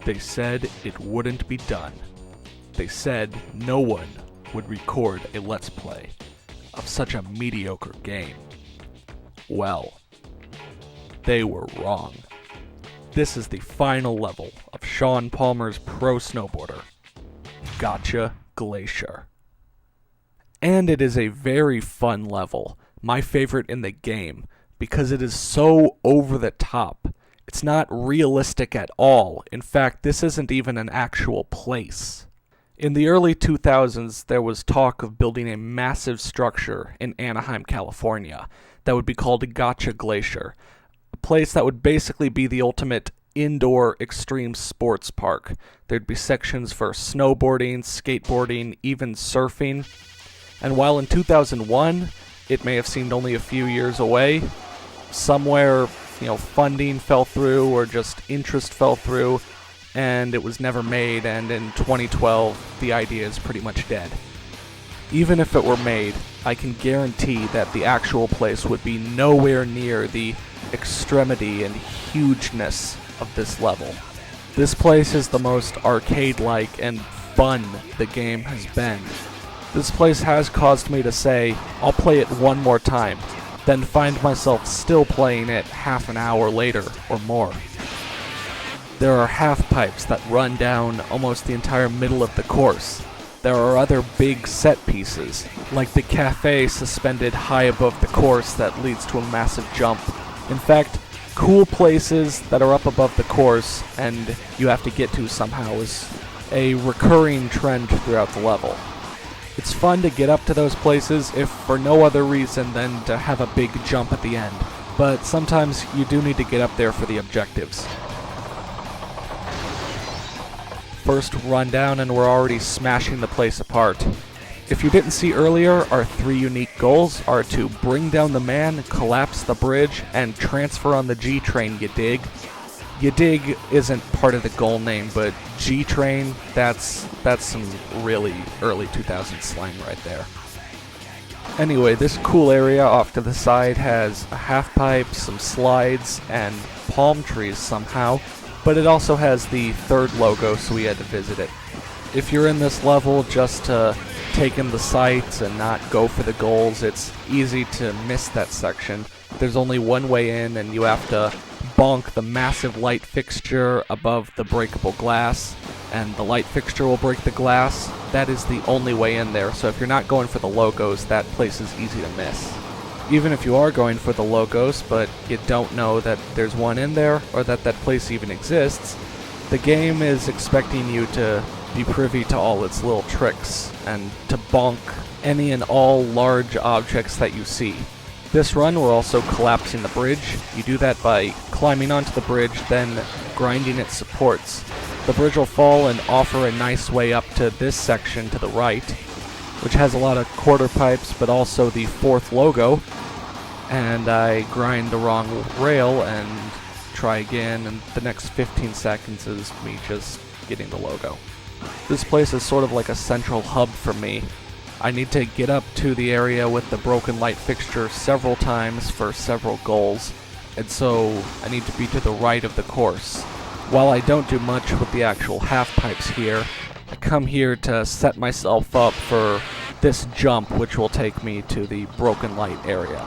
They said it wouldn't be done. They said no one would record a Let's Play of such a mediocre game. Well, they were wrong. This is the final level of Shaun Palmer's Pro Snowboarder, Glacier. And it is a very fun level, my favorite in the game, because it is so over the top. It's not realistic at all. In fact, this isn't even an actual place. In the early 2000s, there was talk of building a massive structure in Anaheim, California, that would be called Glacier, a place that would basically be the ultimate indoor extreme sports park. There'd be sections for snowboarding, skateboarding, even surfing. And while in 2001, it may have seemed only a few years away, somewhere, funding fell through or just interest fell through, and it was never made, and in 2012, the idea is pretty much dead. Even if it were made, I can guarantee that the actual place would be nowhere near the extremity and hugeness of this level. This place is the most arcade-like and fun the game has been. This place has caused me to say, I'll play it one more time, then find myself still playing it half an hour later or more. There are half pipes that run down almost the entire middle of the course. There are other big set pieces, like the cafe suspended high above the course that leads to a massive jump. In fact, cool places that are up above the course and you have to get to somehow is a recurring trend throughout the level. It's fun to get up to those places if for no other reason than to have a big jump at the end, but sometimes you do need to get up there for the objectives. First run down and we're already smashing the place apart. If you didn't see earlier, our 3 unique goals are to bring down the man, collapse the bridge, and transfer on the G-train, you dig? You dig isn't part of the goal name, but G-train, that's some really early 2000s slang right there. Anyway, this cool area off to the side has a half pipe, some slides, and palm trees somehow, but it also has the third logo, so we had to visit it. If you're in this level just to take in the sights and not go for the goals, it's easy to miss that section. There's only one way in, and you have to bonk the massive light fixture above the breakable glass, and the light fixture will break the glass. That is the only way in there, so if you're not going for the logos, that place is easy to miss. Even if you are going for the logos, but you don't know that there's one in there, or that that place even exists, the game is expecting you to be privy to all its little tricks, and to bonk any and all large objects that you see. This run, we're also collapsing the bridge. You do that by climbing onto the bridge, then grinding its supports. The bridge will fall and offer a nice way up to this section to the right, which has a lot of quarter pipes, but also the 4th logo. And I grind the wrong rail and try again, and the next 15 seconds is me just getting the logo. This place is sort of like a central hub for me. I need to get up to the area with the broken light fixture several times for several goals, and so I need to be to the right of the course. While I don't do much with the actual half pipes here, I come here to set myself up for this jump, which will take me to the broken light area.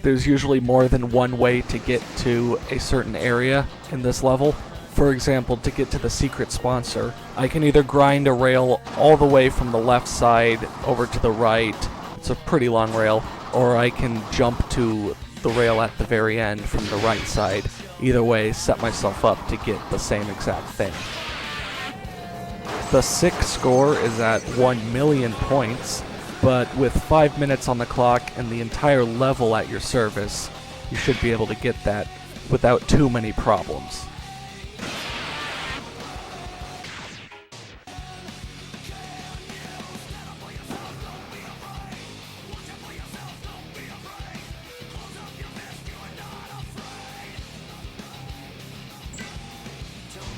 There's usually more than one way to get to a certain area in this level. For example, to get to the secret sponsor, I can either grind a rail all the way from the left side over to the right, it's a pretty long rail, or I can jump to the rail at the very end from the right side. Either way, set myself up to get the same exact thing. The 6 score is at 1 million points, but with 5 minutes on the clock and the entire level at your service, you should be able to get that without too many problems.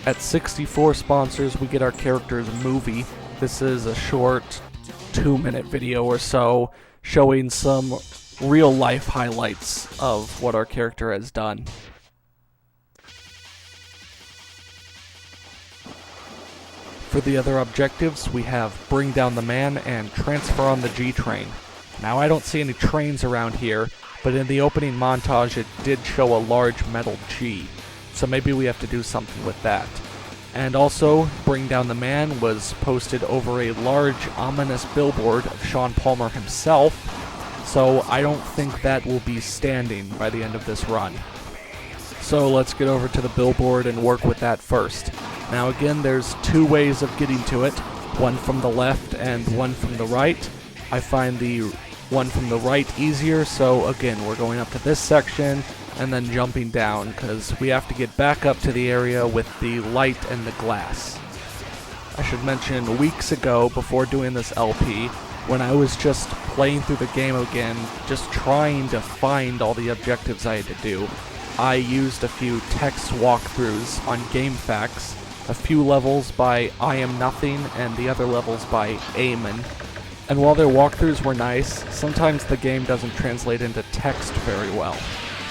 At 64 sponsors, we get our character's movie. This is a short 2-minute video or so showing some real life highlights of what our character has done. For the other objectives, we have Bring Down the Man and Transfer on the G-Train. Now, I don't see any trains around here, but in the opening montage it did show a large metal G, so maybe we have to do something with that. And also, Bring Down the Man was posted over a large, ominous billboard of Shaun Palmer himself, so I don't think that will be standing by the end of this run. So let's get over to the billboard and work with that first. Now again, there's two ways of getting to it, one from the left and one from the right. I find the one from the right easier, so again, we're going up to this section and then jumping down, because we have to get back up to the area with the light and the glass. I should mention, weeks ago, before doing this LP, when I was just playing through the game again, just trying to find all the objectives I had to do, I used a few text walkthroughs on GameFAQs, a few levels by I Am Nothing and the other levels by Eamon. And while their walkthroughs were nice, sometimes the game doesn't translate into text very well.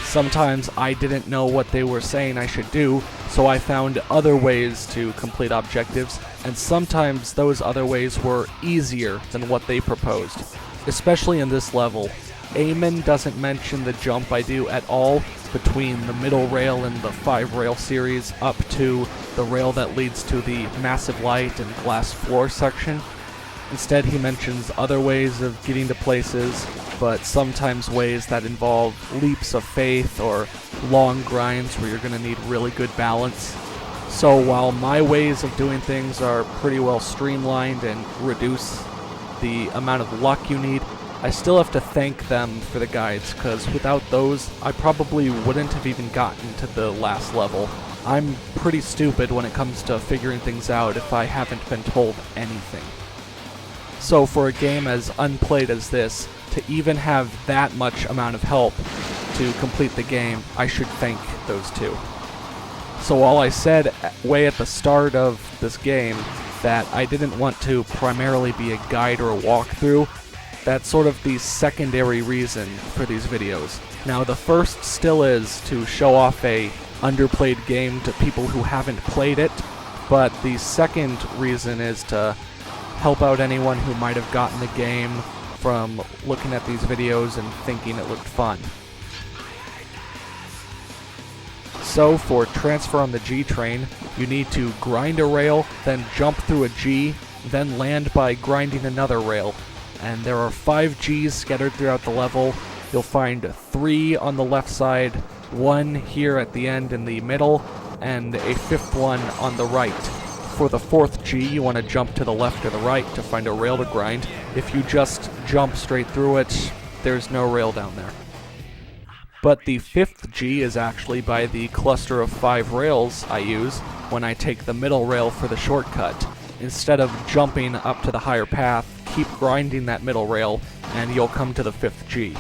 Sometimes I didn't know what they were saying I should do, so I found other ways to complete objectives, and sometimes those other ways were easier than what they proposed. Especially in this level, Eamon doesn't mention the jump I do at all between the middle rail in the 5-rail series up to the rail that leads to the massive light and glass floor section. Instead, he mentions other ways of getting to places, but sometimes ways that involve leaps of faith or long grinds where you're going to need really good balance. So while my ways of doing things are pretty well streamlined and reduce the amount of luck you need, I still have to thank them for the guides, because without those, I probably wouldn't have even gotten to the last level. I'm pretty stupid when it comes to figuring things out if I haven't been told anything. So for a game as unplayed as this, to even have that much amount of help to complete the game, I should thank those two. So while I said way at the start of this game that I didn't want to primarily be a guide or a walkthrough, that's sort of the secondary reason for these videos. Now the first still is to show off a underplayed game to people who haven't played it, but the second reason is to help out anyone who might have gotten the game from looking at these videos and thinking it looked fun. So for Transfer on the G-Train, you need to grind a rail, then jump through a G, then land by grinding another rail. And there are 5 Gs scattered throughout the level. You'll find 3 on the left side, 1 here at the end in the middle, and a 5th one on the right. For the 4th G, you want to jump to the left or the right to find a rail to grind. If you just jump straight through it, there's no rail down there. But the 5th G is actually by the cluster of 5 rails I use when I take the middle rail for the shortcut. Instead of jumping up to the higher path, keep grinding that middle rail, and you'll come to the 5th G.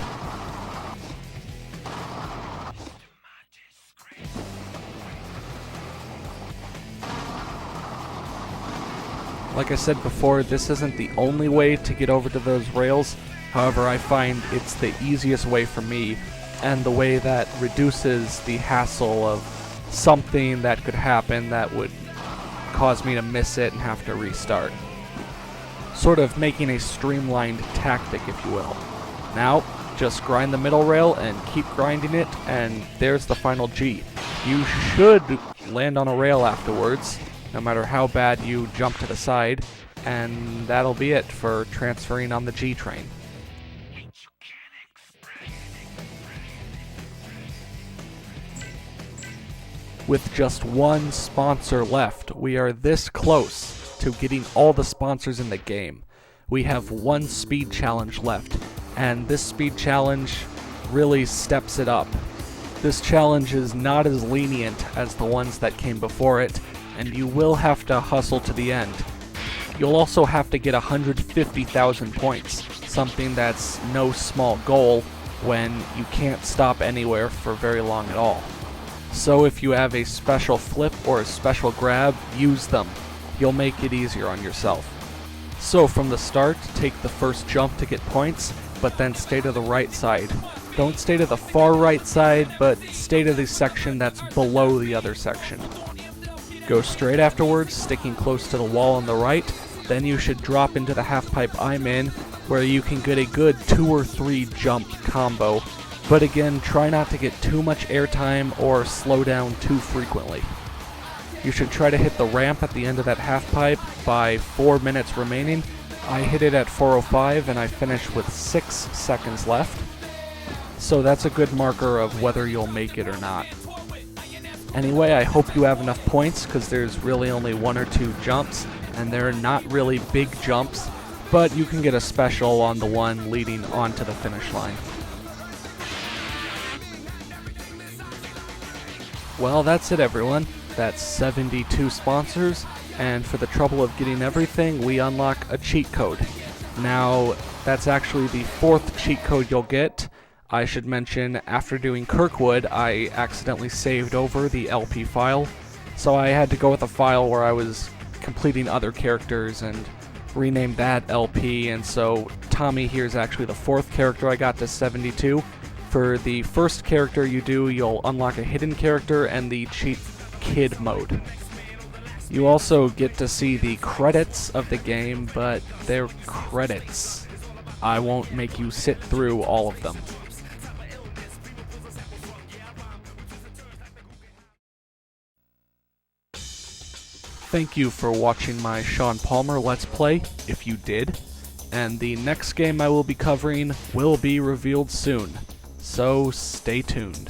Like I said before, this isn't the only way to get over to those rails. However, I find it's the easiest way for me, and the way that reduces the hassle of something that could happen that would cause me to miss it and have to restart. Sort of making a streamlined tactic, if you will. Now, just grind the middle rail and keep grinding it, and there's the final G. You should land on a rail afterwards, no matter how bad you jump to the side, and that'll be it for transferring on the G-Train. With just one sponsor left, we are this close to getting all the sponsors in the game. We have one speed challenge left, and this speed challenge really steps it up. This challenge is not as lenient as the ones that came before it, and you will have to hustle to the end. You'll also have to get 150,000 points, something that's no small goal when you can't stop anywhere for very long at all. So if you have a special flip or a special grab, use them. You'll make it easier on yourself. So from the start, take the first jump to get points, but then stay to the right side. Don't stay to the far right side, but stay to the section that's below the other section. Go straight afterwards, sticking close to the wall on the right. Then you should drop into the half pipe I'm in, where you can get a good 2 or 3 jump combo. But again, try not to get too much airtime or slow down too frequently. You should try to hit the ramp at the end of that half pipe by 4 minutes remaining. I hit it at 4:05 and I finished with 6 seconds left. So that's a good marker of whether you'll make it or not. Anyway, I hope you have enough points, because there's really only 1 or 2 jumps, and they're not really big jumps, but you can get a special on the one leading onto the finish line. Well, that's it everyone. That's 72 sponsors, and for the trouble of getting everything, we unlock a cheat code. Now, that's actually the 4th cheat code you'll get. I should mention, after doing Kirkwood, I accidentally saved over the LP file, so I had to go with a file where I was completing other characters and rename that LP, and so Tommy here is actually the 4th character I got to 72. For the first character you do, you'll unlock a hidden character and the cheat kid mode. You also get to see the credits of the game, but they're credits. I won't make you sit through all of them. Thank you for watching my Shaun Palmer Let's Play, if you did, and the next game I will be covering will be revealed soon, so stay tuned.